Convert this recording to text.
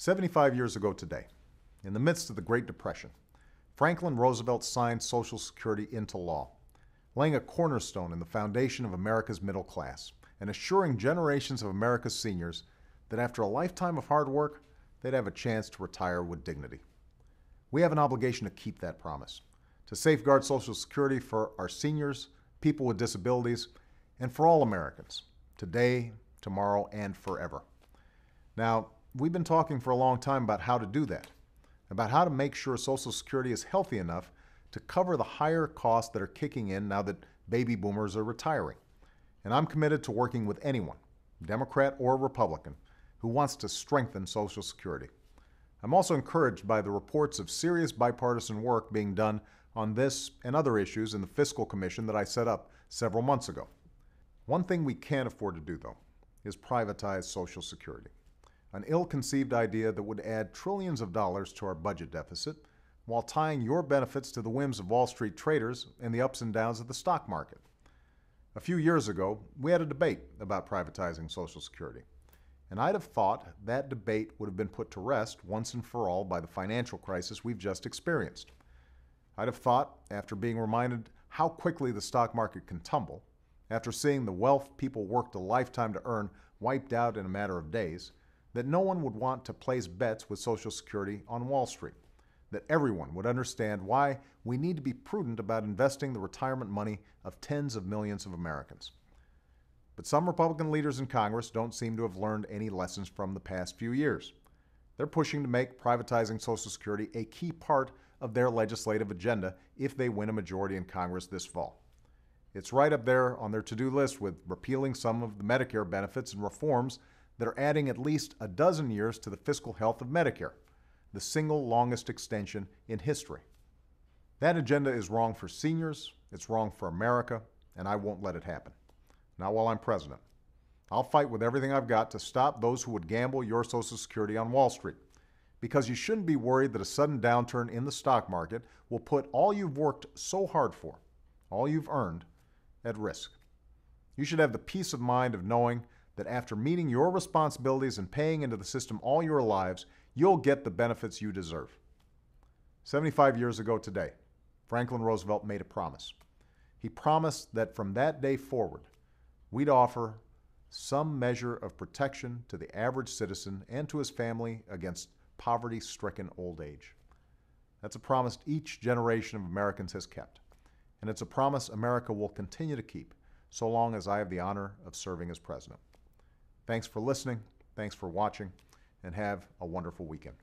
75 years ago today, in the midst of the Great Depression, Franklin Roosevelt signed Social Security into law, laying a cornerstone in the foundation of America's middle class and assuring generations of America's seniors that after a lifetime of hard work, they'd have a chance to retire with dignity. We have an obligation to keep that promise, to safeguard Social Security for our seniors, people with disabilities, and for all Americans, today, tomorrow, and forever. Now, we've been talking for a long time about how to do that, about how to make sure Social Security is healthy enough to cover the higher costs that are kicking in now that baby boomers are retiring. And I'm committed to working with anyone, Democrat or Republican, who wants to strengthen Social Security. I'm also encouraged by the reports of serious bipartisan work being done on this and other issues in the Fiscal Commission that I set up several months ago. One thing we can't afford to do, though, is privatize Social Security, an ill-conceived idea that would add trillions of dollars to our budget deficit while tying your benefits to the whims of Wall Street traders and the ups and downs of the stock market. A few years ago, we had a debate about privatizing Social Security, and I'd have thought that debate would have been put to rest once and for all by the financial crisis we've just experienced. I'd have thought, after being reminded how quickly the stock market can tumble, after seeing the wealth people worked a lifetime to earn wiped out in a matter of days, that no one would want to place bets with Social Security on Wall Street, that everyone would understand why we need to be prudent about investing the retirement money of tens of millions of Americans. But some Republican leaders in Congress don't seem to have learned any lessons from the past few years. They're pushing to make privatizing Social Security a key part of their legislative agenda if they win a majority in Congress this fall. It's right up there on their to-do list with repealing some of the Medicare benefits and reforms that are adding at least a dozen years to the fiscal health of Medicare, the single longest extension in history. That agenda is wrong for seniors, it's wrong for America, and I won't let it happen. Not while I'm president. I'll fight with everything I've got to stop those who would gamble your Social Security on Wall Street, because you shouldn't be worried that a sudden downturn in the stock market will put all you've worked so hard for, all you've earned, at risk. You should have the peace of mind of knowing that after meeting your responsibilities and paying into the system all your lives, you'll get the benefits you deserve. 75 years ago today, Franklin Roosevelt made a promise. He promised that from that day forward, we'd offer some measure of protection to the average citizen and to his family against poverty-stricken old age. That's a promise each generation of Americans has kept, and it's a promise America will continue to keep so long as I have the honor of serving as president. Thanks for listening, thanks for watching, and have a wonderful weekend.